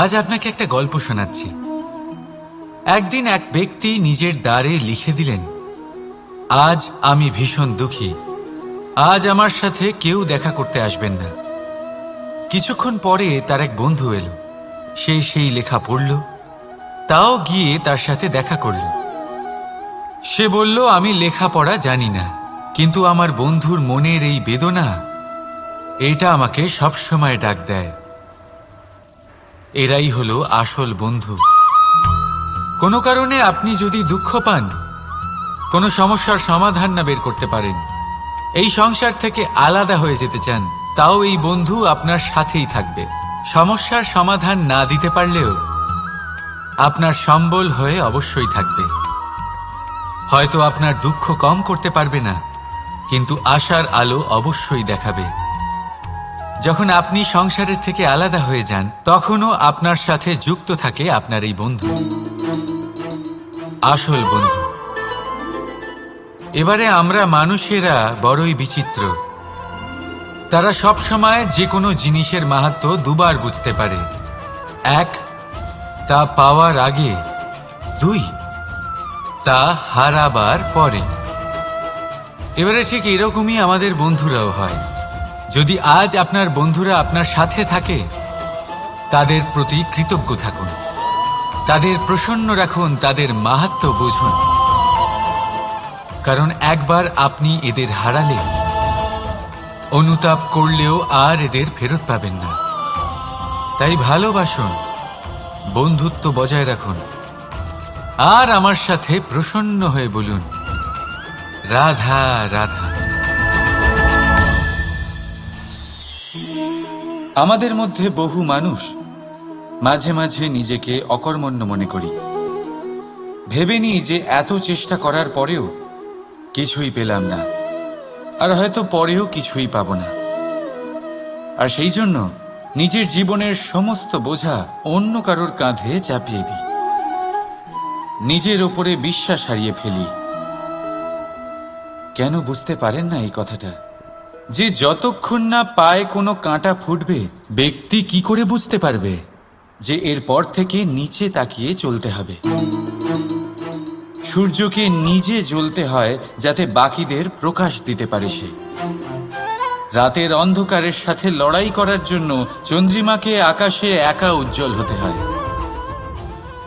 আজ আপনাকে একটা গল্প শোনাচ্ছি। একদিন এক ব্যক্তি নিজের দ্বারে লিখে দিলেন, আজ আমি ভীষণ দুঃখী, আজ আমার সাথে কেউ দেখা করতে আসবেন না। কিছুক্ষণ পরে তার এক বন্ধু এলো, সে সেই লেখা পড়ল, তাও গিয়ে তার সাথে দেখা করল। সে বলল, আমি লেখাপড়া জানি না, কিন্তু আমার বন্ধুর মনের এই বেদনা, এটা আমাকে সবসময় ডাক দেয়। এরাই হলো আসল বন্ধু। কোনো কারণে আপনি যদি দুঃখ পান, কোনো সমস্যার সমাধান না বের করতে পারেন, এই সংসার থেকে আলাদা হয়ে যেতে চান, তাও এই বন্ধু আপনার সাথেই থাকবে। সমস্যার সমাধান না দিতে পারলেও আপনার সম্বল হয়ে অবশ্যই থাকবে। হয়তো আপনার দুঃখ কম করতে পারবে না, কিন্তু আশার আলো অবশ্যই দেখাবে। যখন আপনি সংসারের থেকে আলাদা হয়ে যান, তখনও আপনার সাথে যুক্ত থাকে আপনার এই বন্ধু, আসল বন্ধু। এবারে আমরা মানুষেরা বড়ই বিচিত্র। তারা সব সময় যে কোনো জিনিসের মাহাত্ম্য দুবার বুঝতে পারে। এক, তা পাওয়ার আগে। দুই, তা হারাবার পরে। এবারে ঠিক এরকমই আমাদের বন্ধুরাও হয়। যদি আজ আপনার বন্ধুরা আপনার সাথে থাকে, তাদের প্রতি কৃতজ্ঞ থাকুন, তাদের প্রসন্ন রাখুন, তাদের মাহাত্ম্য বুঝুন। কারণ একবার আপনি এদের হারালে অনুতাপ করলেও আর এদের ফেরত পাবেন না। তাই ভালোবাসুন, বন্ধুত্ব বজায় রাখুন, আর আমার সাথে প্রসন্ন হয়ে বলুন, রাধা রাধা। আমাদের মধ্যে বহু মানুষ মাঝে মাঝে নিজেকে অকর্মণ্য মনে করি, ভেবে নিই যে এত চেষ্টা করার পরেও কিছুই পেলাম না, আর হয়তো পরেও কিছুই পাব না। আর সেই জন্য নিজের জীবনের সমস্ত বোঝা অন্য কারোর কাঁধে চাপিয়ে দিই, নিজের ওপরে বিশ্বাস হারিয়ে ফেলি। কেন বুঝতে পারেন না এই কথাটা? যে যতক্ষণ না পায়ে কোনো কাঁটা ফুটবে, ব্যক্তি কি করে বুঝতে পারবে যে এরপর থেকে নিচে তাকিয়ে চলতে হবে? সূর্যকে নিজে জ্বলতে হয় যাতে বাকিদের প্রকাশ দিতে পারে সে। রাতের অন্ধকারের সাথে লড়াই করার জন্য চন্দ্রিমাকে আকাশে একা উজ্জ্বল হতে হয়।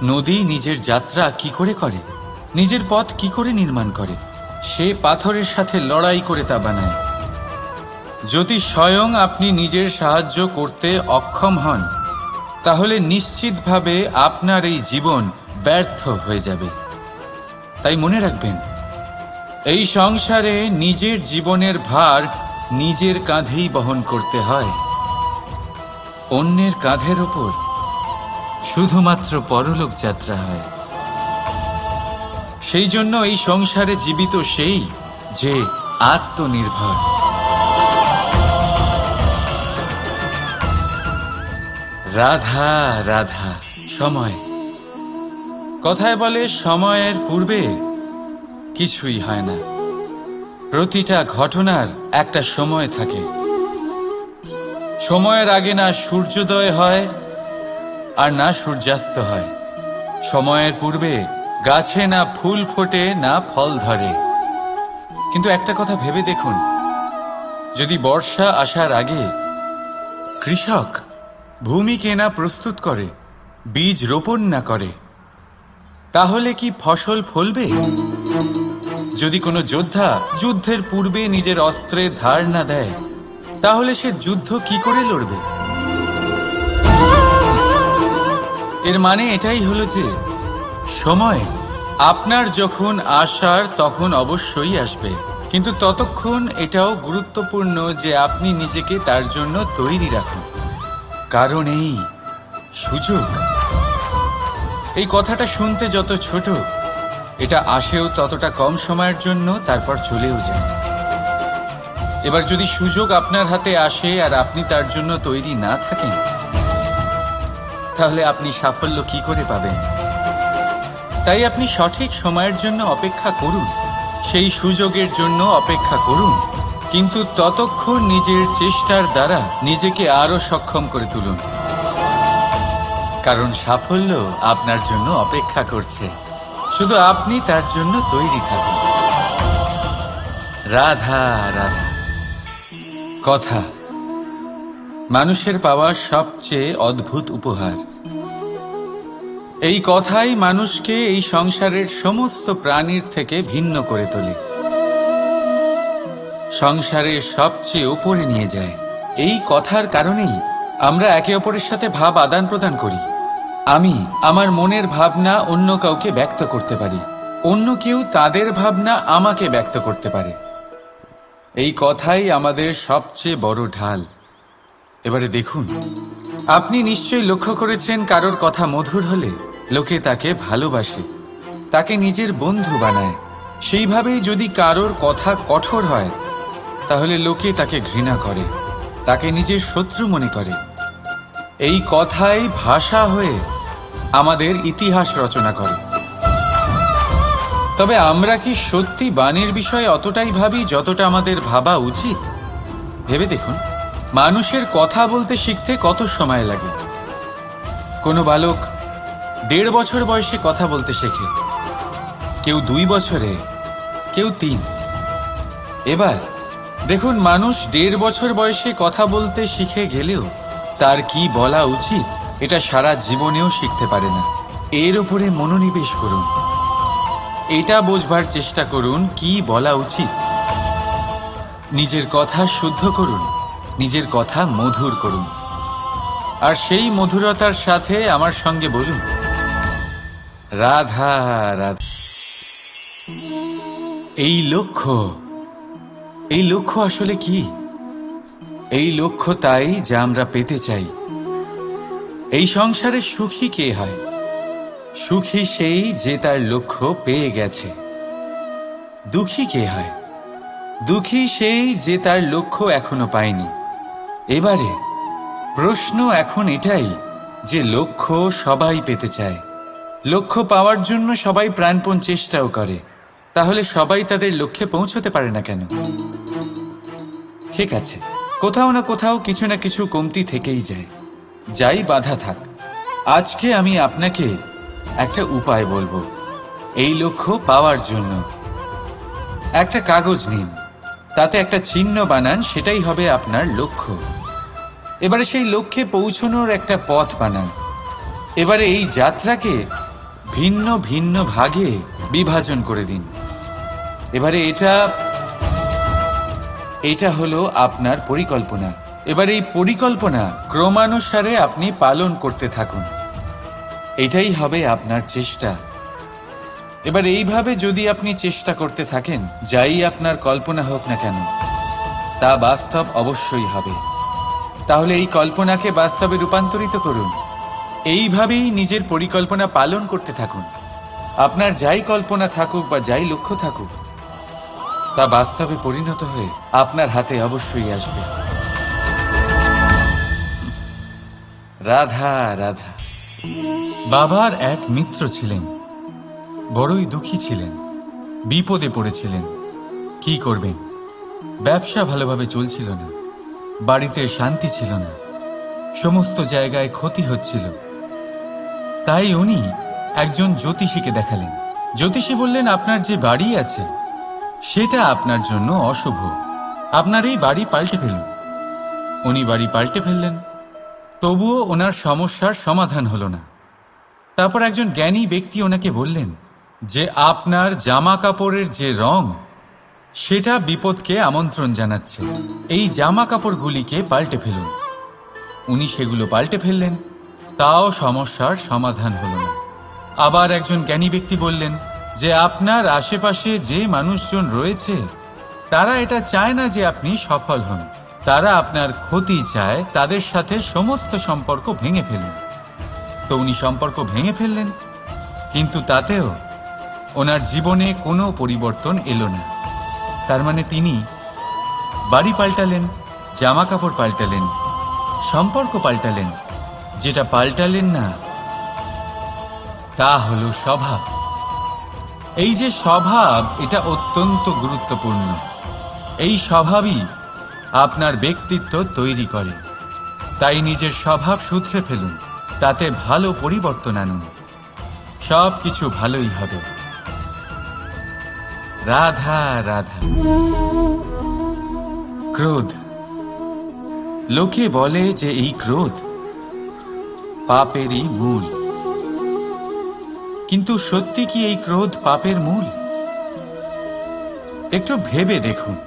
নদী নিজের যাত্রা কি করে করে, নিজের পথ কি করে নির্মাণ করে? সে পাথরের সাথে লড়াই করে তা বানায়। যদি স্বয়ং আপনি নিজের সাহায্য করতে অক্ষম হন, তাহলে নিশ্চিতভাবে আপনার এই জীবন ব্যর্থ হয়ে যাবে। তাই মনে রাখবেন, এই সংসারে নিজের জীবনের ভার নিজের কাঁধেই বহন করতে হয়। অন্যের কাঁধের ওপর শুধুমাত্র পরলোক যাত্রা হয়। সেই জন্য এই সংসারে জীবিত সেই যে আত্মনির্ভর। রাধা রাধা। সময়, কথায় বলে সময়ের পূর্বে কিছুই হয় না। প্রতিটা ঘটনার একটা সময় থাকে। সময়ের আগে না সূর্যোদয় হয় আর না সূর্যাস্ত হয়। সময়ের পূর্বে গাছে না ফুল ফোটে না ফল ধরে। কিন্তু একটা কথা ভেবে দেখুন, যদি বর্ষা আসার আগে কৃষক ভূমিকে না প্রস্তুত করে, বীজ রোপণ না করে, তাহলে কি ফসল ফলবে? যদি কোনো যোদ্ধা যুদ্ধের পূর্বে নিজের অস্ত্রে ধার না দেয়, তাহলে সে যুদ্ধ কি করে লড়বে? এর মানে এটাই হলো যে সময় আপনার যখন আসার তখন অবশ্যই আসবে, কিন্তু ততক্ষণ এটাও গুরুত্বপূর্ণ যে আপনি নিজেকে তার জন্য তৈরি রাখুন। কারণ এই সুযোগ, এই কথাটা শুনতে যত ছোট, এটা আসেও ততটা কম সময়ের জন্য, তারপর চলেও যায়। এবার যদি সুযোগ আপনার হাতে আসে আর আপনি তার জন্য তৈরি না থাকেন, তাহলে আপনি সাফল্য কি করে পাবেন? তাই আপনি সঠিক সময়ের জন্য অপেক্ষা করুন, সেই সুযোগের জন্য অপেক্ষা করুন, কিন্তু ততক্ষণ নিজের চেষ্টার দ্বারা নিজেকে আরো সক্ষম করে তুলুন। কারণ সাফল্য আপনার জন্য অপেক্ষা করছে, শুধু আপনি তার জন্য তৈরি থাকুন। রাধা রাধা। কথা মানুষের পাওয়া সবচেয়ে অদ্ভুত উপহার। এই কথাই মানুষকে এই সংসারের সমস্ত প্রাণীর থেকে ভিন্ন করে তোলে, সংসারের সবচেয়ে উপরে নিয়ে যায়। এই কথার কারণেই আমরা একে অপরের সাথে ভাব আদান প্রদান করি। আমি আমার মনের ভাবনা অন্য কাউকে ব্যক্ত করতে পারি, অন্য কেউ তাদের ভাবনা আমাকে ব্যক্ত করতে পারে। এই কথাই আমাদের সবচেয়ে বড় ঢাল। এবারে দেখুন, আপনি নিশ্চয়ই লক্ষ্য করেছেন, কারোর কথা মধুর হলে লোকে তাকে ভালোবাসে, তাকে নিজের বন্ধু বানায়। সেইভাবেই যদি কারোর কথা কঠোর হয়, তাহলে লোকে তাকে ঘৃণা করে, তাকে নিজের শত্রু মনে করে। এই কথাই ভাষা হয়ে আমাদের ইতিহাস রচনা করে। তবে আমরা কি সত্যি বাণীর বিষয়ে অতটাই ভাবি যতটা আমাদের ভাবা উচিত? ভেবে দেখুন, মানুষের কথা বলতে শিখতে কত সময় লাগে। কোনো বালক 1.5 বছর বয়সে কথা বলতে শেখে, কেউ 2 বছরে, কেউ 3। এবার দেখুন, মানুষ 1.5 বছর বয়সে কথা বলতে শিখে গেলেও তার কি বলা উচিত এটা সারা জীবনেও শিখতে পারে না। এর উপরে মনোনিবেশ করুন, এটা বোঝবার চেষ্টা করুন কি বলা উচিত। নিজের কথা শুদ্ধ করুন, নিজের কথা মধুর করুন, আর সেই মধুরতার সাথে আমার সঙ্গে বলুন, রাধা রাধা। এই লক্ষ্য আসলে কি? এই লক্ষ্য তাই যা আমরা পেতে চাই। এই সংসারে সুখী কে হয়? সুখী সেই যে তার লক্ষ্য পেয়ে গেছে। দুঃখী কে হয়? দুঃখী সেই যে তার লক্ষ্য এখনো পায়নি। এবারে প্রশ্ন এখন এটাই যে লক্ষ্য সবাই পেতে চায়, লক্ষ্য পাওয়ার জন্য সবাই প্রাণপণ চেষ্টাও করে, তাহলে সবাই তাদের লক্ষ্যে পৌঁছতে পারে না কেন? ঠিক আছে, কোথাও না কোথাও কিছু না কিছু কমতি থেকেই যায়, যাই বাধা থাক। আজকে আমি আপনাকে একটা উপায় বলবো এই লক্ষ্য পাওয়ার জন্য। একটা কাগজ নিন, তাতে একটা চিহ্ন বানান, সেটাই হবে আপনার লক্ষ্য। এবারে সেই লক্ষ্যে পৌঁছানোর একটা পথ বানান। এবারে এই যাত্রাকে ভিন্ন ভিন্ন ভাগে বিভাজন করে দিন। এবারে এটা হলো আপনার পরিকল্পনা। এবার এই পরিকল্পনা ক্রমানুসারে আপনি পালন করতে থাকুন, এটাই হবে আপনার চেষ্টা। এবার এইভাবে যদি আপনি চেষ্টা করতে থাকেন, যাই আপনার কল্পনা হোক না কেন, তা বাস্তব অবশ্যই হবে। তাহলে এই কল্পনাকে বাস্তবে রূপান্তরিত করুন। এইভাবেই নিজের পরিকল্পনা পালন করতে থাকুন। আপনার যাই কল্পনা থাকুক বা যাই লক্ষ্য থাকুক, তা বাস্তবে পরিণত হয়ে আপনার হাতে অবশ্যই আসবে। রাধা রাধা। বাবার এক মিত্র ছিলেন, বড়ই দুঃখী ছিলেন, বিপদে পড়েছিলেন। কি করবেন? ব্যবসা ভালোভাবে চলছিল না, বাড়িতে শান্তি ছিল না, সমস্ত জায়গায় ক্ষতি হচ্ছিল। তাই উনি একজন জ্যোতিষীকে দেখালেন। জ্যোতিষী বললেন, আপনার যে বাড়ি আছে সেটা আপনার জন্য অশুভ, আপনার এই বাড়ি পাল্টে ফেলুন। উনি বাড়ি পাল্টে ফেললেন, তবুও ওনার সমস্যার সমাধান হলো না। তারপর একজন জ্ঞানী ব্যক্তি ওনাকে বললেন যে আপনার জামা কাপড়ের যে রং, সেটা বিপদকে আমন্ত্রণ জানাচ্ছে, এই জামা কাপড়গুলিকে পাল্টে ফেলুন। উনি সেগুলো পাল্টে ফেললেন, তাও সমস্যার সমাধান হলো না। আবার একজন জ্ঞানী ব্যক্তি বললেন যে আপনার আশেপাশে যে মানুষজন রয়েছে, তারা এটা চায় না যে আপনি সফল হন, তারা আপনার ক্ষতি চায়, তাদের সাথে সমস্ত সম্পর্ক ভেঙে ফেলুন। তো উনি সম্পর্ক ভেঙে ফেললেন, কিন্তু তাতেও ওনার জীবনে কোনো পরিবর্তন এলো না। তার মানে তিনি বাড়ি পাল্টালেন, জামা কাপড় পাল্টালেন, সম্পর্ক পাল্টালেন, যেটা পাল্টালেন না তা হলো স্বভাব। এই যে স্বভাব, এটা অত্যন্ত গুরুত্বপূর্ণ। এই স্বভাবই আপনার ব্যক্তিত্ব তৈরি করে। তাই নিজের স্বভাব শুধরে ফেলুন, তাতে ভালো পরিবর্তন আনুন, সব কিছু ভালোই হবে। রাধা রাধা। ক্রোধ। লোকে বলে যে এই ক্রোধ পাপেরই মূল, কিন্তু সত্যি কি এই ক্রোধ পাপের মূল? একটু ভেবে দেখুন,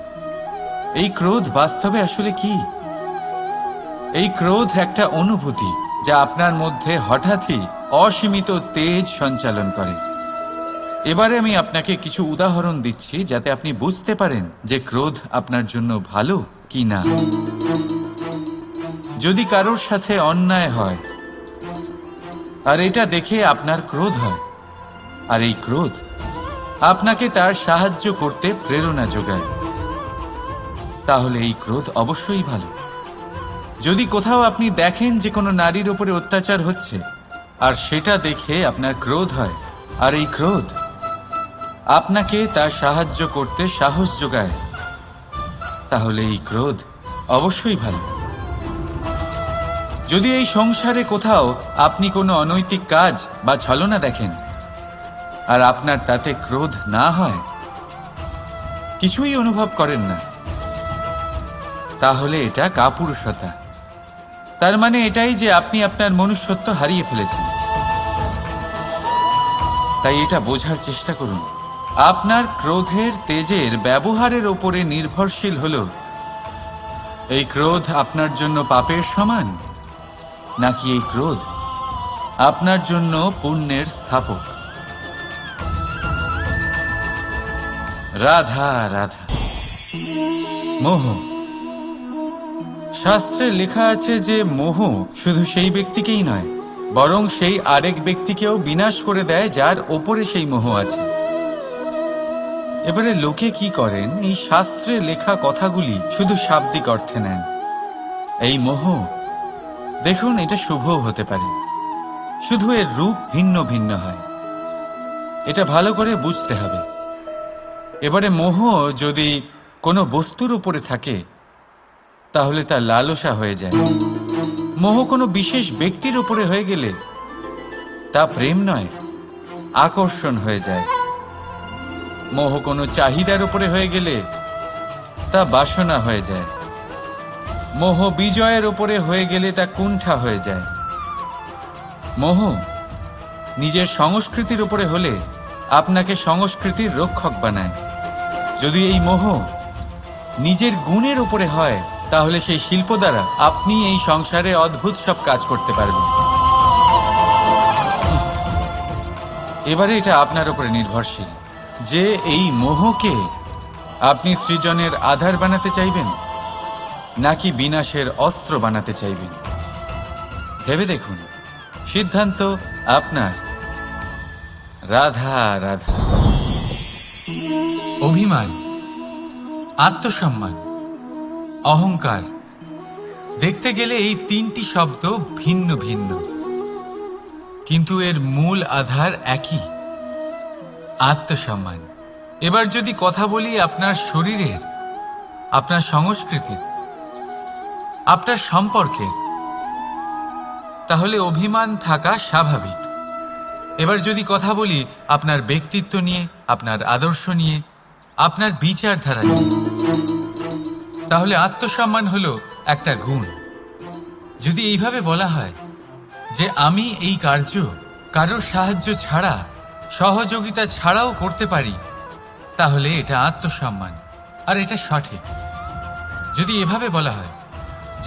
এই ক্রোধ বাস্তবে আসলে কি? এই ক্রোধ একটা অনুভূতি যা আপনার মধ্যে হঠাৎই অসীমিত তেজ সঞ্চালন করে। এবারে আমি আপনাকে কিছু উদাহরণ দিচ্ছি যাতে আপনি বুঝতে পারেন যে ক্রোধ আপনার জন্য ভালো কি না। যদি কারোর সাথে অন্যায় হয় আর এটা দেখে আপনার ক্রোধ হয়, আর এই ক্রোধ আপনাকে তার সাহায্য করতে প্রেরণা যোগায়, তাহলে এই ক্রোধ অবশ্যই ভালো। যদি কোথাও আপনি দেখেন যে কোনো নারীর উপরে অত্যাচার হচ্ছে আর সেটা দেখে আপনার ক্রোধ হয়, আর এই ক্রোধ আপনাকে তার সাহায্য করতে সাহস যোগায়, তাহলে এই ক্রোধ অবশ্যই ভালো। যদি এই সংসারে কোথাও আপনি কোনো অনৈতিক কাজ বা ছলনা দেখেন আর আপনার তাতে ক্রোধ না হয়, কিছুই অনুভব করেন না, তাহলে এটা কাপুরুষতা। তার মানে এটাই যে আপনি আপনার মনুষ্যত্ব হারিয়ে ফেলেছেন। তাই এটা বোঝার চেষ্টা করুন, আপনার ক্রোধের তেজের ব্যবহারের ওপরে নির্ভরশীল হলো এই ক্রোধ আপনার জন্য পাপের সমান, নাকি এই ক্রোধ আপনার জন্য পুণ্যের স্থাপক। রাধা রাধা। মোহ। শাস্ত্রে লেখা আছে যে মোহ শুধু সেই ব্যক্তিকেই নয়, বরং সেই আরেক ব্যক্তিকেও বিনাশ করে দেয় যার ওপরে সেই মোহ আছে। এবারে লোকে কি করেন, এই শাস্ত্রে লেখা কথাগুলি শুধু শাব্দিক অর্থে নেন। এই মোহ দেখুন, এটা শুভও হতে পারে, শুধু এর রূপ ভিন্ন ভিন্ন হয়। এটা ভালো করে বুঝতে হবে। এবারে মোহ যদি কোনো বস্তুর উপরে থাকে তাহলে তা লালসা হয়ে যায়। মোহ কোনো বিশেষ ব্যক্তির উপরে হয়ে গেলে তা প্রেম নয়, আকর্ষণ হয়ে যায়। মোহ কোনো চাহিদার উপরে হয়ে গেলে তা বাসনা হয়ে যায়। মোহ বিজয়ের উপরে হয়ে গেলে তা কুণ্ঠা হয়ে যায়। মোহ নিজের সংস্কৃতির উপরে হলে আপনাকে সংস্কৃতির রক্ষক বানায়। যদি এই মোহ নিজের গুণের উপরে হয়, তাহলে সেই শিল্প দ্বারা আপনি এই সংসারে অদ্ভুত সব কাজ করতে পারবেন। এবারে এটা আপনার উপরে নির্ভরশীল যে এই মোহকে আপনি সৃজনের আধার বানাতে চাইবেন নাকি বিনাশের অস্ত্র বানাতে চাইবেন। ভেবে দেখুন, সিদ্ধান্ত আপনার। রাধা রাধা। অভিমান, আত্মসম্মান, অহংকার। দেখতে গেলে এই তিনটি শব্দ ভিন্ন ভিন্ন, কিন্তু এর মূল আধার একই, আত্মসম্মান। এবার যদি কথা বলি আপনার শরীরের, আপনার সংস্কৃতির, আপনার সম্পর্কের, তাহলে অভিমান থাকা স্বাভাবিক। এবার যদি কথা বলি আপনার ব্যক্তিত্ব নিয়ে, আপনার আদর্শ নিয়ে, আপনার বিচারধারা নিয়ে, তাহলে আত্মসম্মান হলো একটা গুণ। যদি এইভাবে বলা হয় যে আমি এই কার্য কারোর সাহায্য ছাড়া, সহযোগিতা ছাড়াও করতে পারি, তাহলে এটা আত্মসম্মান, আর এটা সঠিক। যদি এভাবে বলা হয়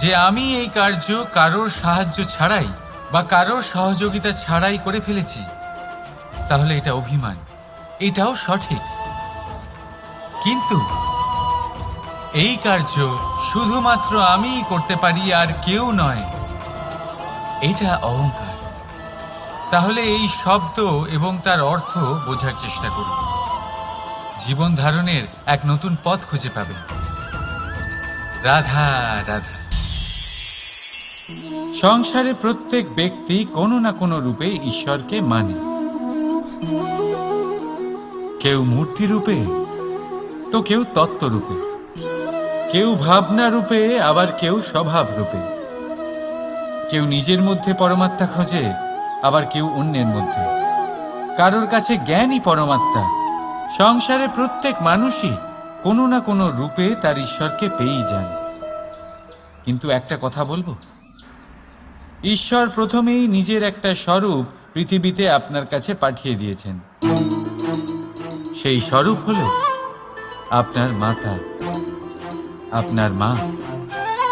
যে আমি এই কার্য কারোর সাহায্য ছাড়াই বা কারোর সহযোগিতা ছাড়াই করে ফেলেছি, তাহলে এটা অভিমান, এটাও সঠিক। কিন্তু এই কার্য শুধুমাত্র আমিই করতে পারি আর কেউ নয়, এটা অহংকার। তাহলে এই শব্দ এবং তার অর্থ বোঝার চেষ্টা করুন। জীবন ধারণের এক নতুন পথ খুঁজে পাবেন। রাধা রাধা। সংসারে প্রত্যেক ব্যক্তি কোনো না কোনো রূপে ঈশ্বরকে মানে। কেউ মূর্তি রূপে, তো কেউ তত্ত্ব রূপে, কেউ ভাবনা রূপে, আবার কেউ স্বভাব রূপে। কেউ নিজের মধ্যে পরমাত্মা খোঁজে, আবার কেউ অন্যের মধ্যে। কারোর কাছে জ্ঞানই পরমাত্মা। সংসারে প্রত্যেক মানুষই কোনো না কোনো রূপে তার ঈশ্বরকে পেয়েই যান। কিন্তু একটা কথা বলবো, ঈশ্বর প্রথমেই নিজের একটা স্বরূপ পৃথিবীতে আপনার কাছে পাঠিয়ে দিয়েছেন। সেই স্বরূপ হলো আপনার মাতা, আপনার মা।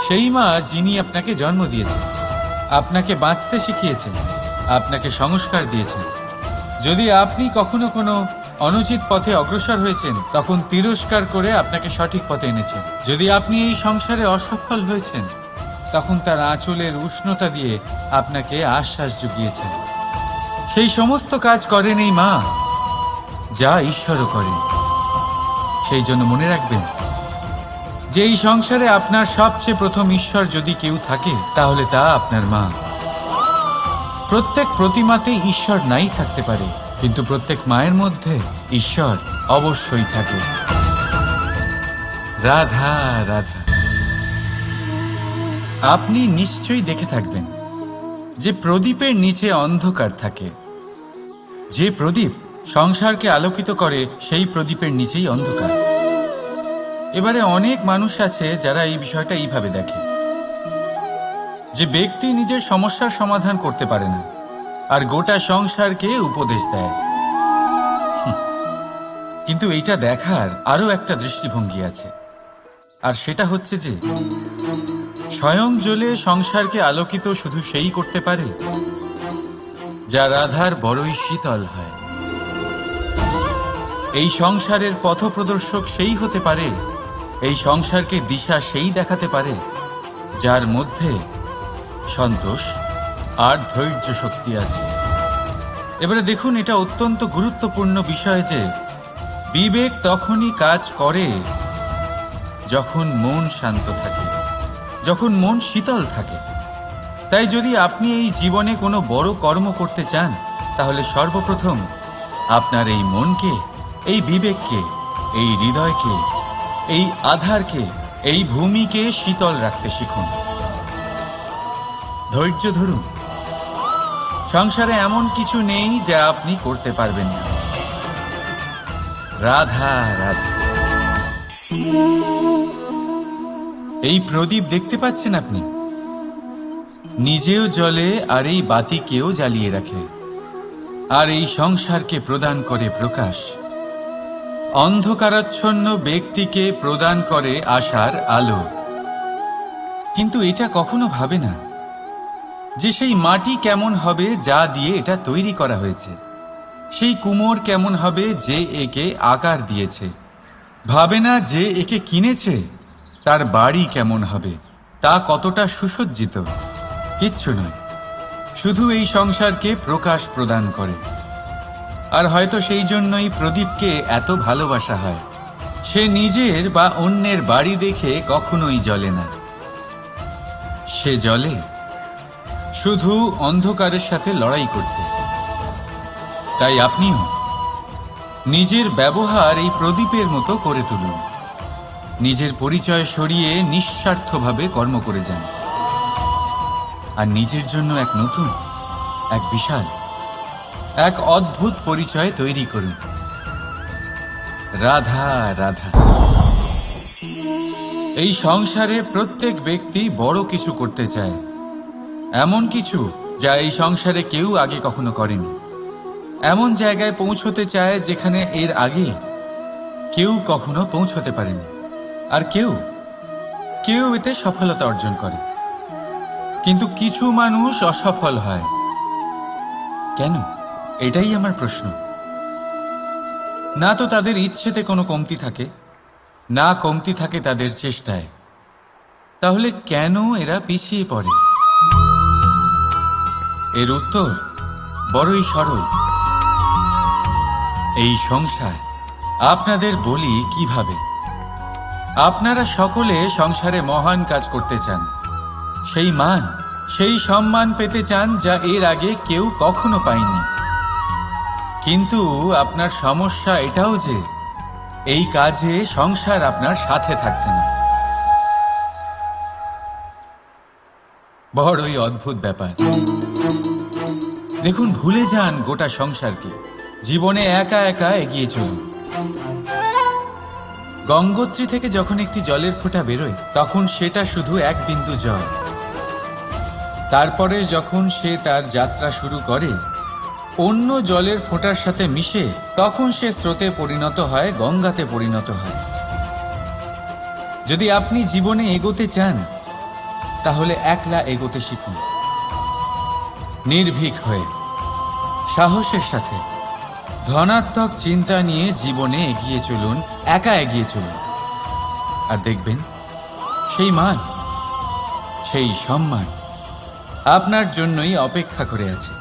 সেই মা যিনি আপনাকে জন্ম দিয়েছেন, আপনাকে বাঁচতে শিখিয়েছেন, আপনাকে সংস্কার দিয়েছেন। যদি আপনি কখনো কোনো অনুচিত পথে অগ্রসর হয়েছেন, তখন তিরস্কার করে আপনাকে সঠিক পথে এনেছেন। যদি আপনি এই সংসারে অসফল হয়েছেন, তখন তার আঁচলের উষ্ণতা দিয়ে আপনাকে আশ্বাস জুগিয়েছেন। সেই সমস্ত কাজ করেন এই মা, যা ঈশ্বরও করেন। সেই জন্য মনে রাখবেন যে এই সংসারে আপনার সবচেয়ে প্রথম ঈশ্বর যদি কেউ থাকে, তাহলে তা আপনার মা। প্রত্যেক প্রতিমাতে ঈশ্বর নাই থাকতে পারে, কিন্তু প্রত্যেক মায়ের মধ্যে ঈশ্বর অবশ্যই থাকে। রাধা রাধা। আপনি নিশ্চয়ই দেখে থাকবেন যে প্রদীপের নিচে অন্ধকার থাকে। যে প্রদীপ সংসারকে আলোকিত করে, সেই প্রদীপের নিচেই অন্ধকার। এবারে অনেক মানুষ আছে যারা এই বিষয়টা এইভাবে দেখে যে ব্যক্তি নিজের সমস্যার সমাধান করতে পারে না, আর গোটা সংসারকে উপদেশ দেয়। কিন্তু এইটা দেখার আরো একটা দৃষ্টিভঙ্গি আছে, আর সেটা হচ্ছে যে স্বয়ং জ্বলে সংসারকে আলোকিত শুধু সেই করতে পারে যা রাধার বড়ই শীতল হয়। এই সংসারের পথপ্রদর্শক সেই হতে পারে, এই সংসারকে দিশা সেই দেখাতে পারে যার মধ্যে সন্তোষ আর ধৈর্য শক্তি আছে। এবারে দেখুন, এটা অত্যন্ত গুরুত্বপূর্ণ বিষয় যে বিবেক তখনই কাজ করে যখন মন শান্ত থাকে, যখন মন শীতল থাকে। তাই যদি আপনি এই জীবনে কোনো বড় কর্ম করতে চান, তাহলে সর্বপ্রথম আপনার এই মনকে, এই বিবেককে, এই হৃদয়কে, এই আধারকে, এই ভূমিকে শীতল রাখতে শিখুন। ধৈর্য ধরুন। সংসারে এমন কিছু নেই যা আপনি করতে পারবেন না। রাধা রাধা। এই প্রদীপ দেখতে পাচ্ছেন আপনি? নিজেও জ্বলে আর এই বাতিকেও জ্বালিয়ে রাখে, আর এই সংসারকে প্রদান করে প্রকাশ। অন্ধকারাচ্ছন্ন ব্যক্তিকে প্রদান করে আশার আলো। কিন্তু এটা কখনো ভাবে না যে সেই মাটি কেমন হবে যা দিয়ে এটা তৈরি করা হয়েছে, সেই কুমোর কেমন হবে যে একে আকার দিয়েছে। ভাবে না যে একে কিনেছে তার বাড়ি কেমন হবে, তা কতটা সুসজ্জিত। কিচ্ছু নয়, শুধু এই সংসারকে প্রকাশ প্রদান করে। আর হয়তো সেই জন্যই প্রদীপকে এত ভালোবাসা হয়। সে নিজের বা অন্যের বাড়ি দেখে কখনোই জ্বলে না। সে জ্বলে শুধু অন্ধকারের সাথে লড়াই করতে। তাই আপনিও নিজের ব্যবহার এই প্রদীপের মতো করে তুলুন। নিজের পরিচয় সরিয়ে নিঃস্বার্থভাবে কর্ম করে যান, আর নিজের জন্য এক নতুন, এক বিশাল, এক অদ্ভুত পরিচয় তৈরি করুন। রাধা রাধা। এই সংসারে প্রত্যেক ব্যক্তি বড় কিছু করতে চায়, এমন কিছু যা এই সংসারে কেউ আগে কখনো করেনি। এমন জায়গায় পৌঁছতে চায় যেখানে এর আগে কেউ কখনো পৌঁছতে পারেনি। আর কেউ এতে সফলতা অর্জন করে। কিন্তু কিছু মানুষ অসফল হয় কেন? এটাই আমার প্রশ্ন। না তো তাদের ইচ্ছেতে কোনো কমতি থাকে, না কমতি থাকে তাদের চেষ্টায়। তাহলে কেন এরা পিছিয়ে পড়ে? এর উত্তর বড়ই সরল। এই সংসার আপনাদের বলি কিভাবে। আপনারা সকলে সংসারে মহান কাজ করতে চান, সেই মান, সেই সম্মান পেতে চান যা এর আগে কেউ কখনো পায়নি। কিন্তু আপনার সমস্যা এটাও যে এই কাজে সংসার আপনার সাথে থাকছে না। বড়ই অদ্ভুত ব্যাপার। দেখুন, ভুলে যান গোটা সংসারকে, জীবনে একা একা এগিয়ে চলুন। গঙ্গোত্রী থেকে যখন একটি জলের ফোঁটা বেরোয়, তখন সেটা শুধু এক বিন্দু জল। তারপরে যখন সে তার যাত্রা শুরু করে অন্য জলের ফোঁটার সাথে মিশে, তখন সে স্রোতে পরিণত হয়, গঙ্গাতে পরিণত হয়। যদি আপনি জীবনে এগোতে চান, তাহলে একলা এগোতে শিখুন, নির্ভীক হয়ে, সাহসের সাথে, ধনাত্মক চিন্তা নিয়ে জীবনে এগিয়ে চলুন, একা এগিয়ে চলুন। আর দেখবেন সেই মান, সেই সম্মান আপনার জন্যই অপেক্ষা করে আছে।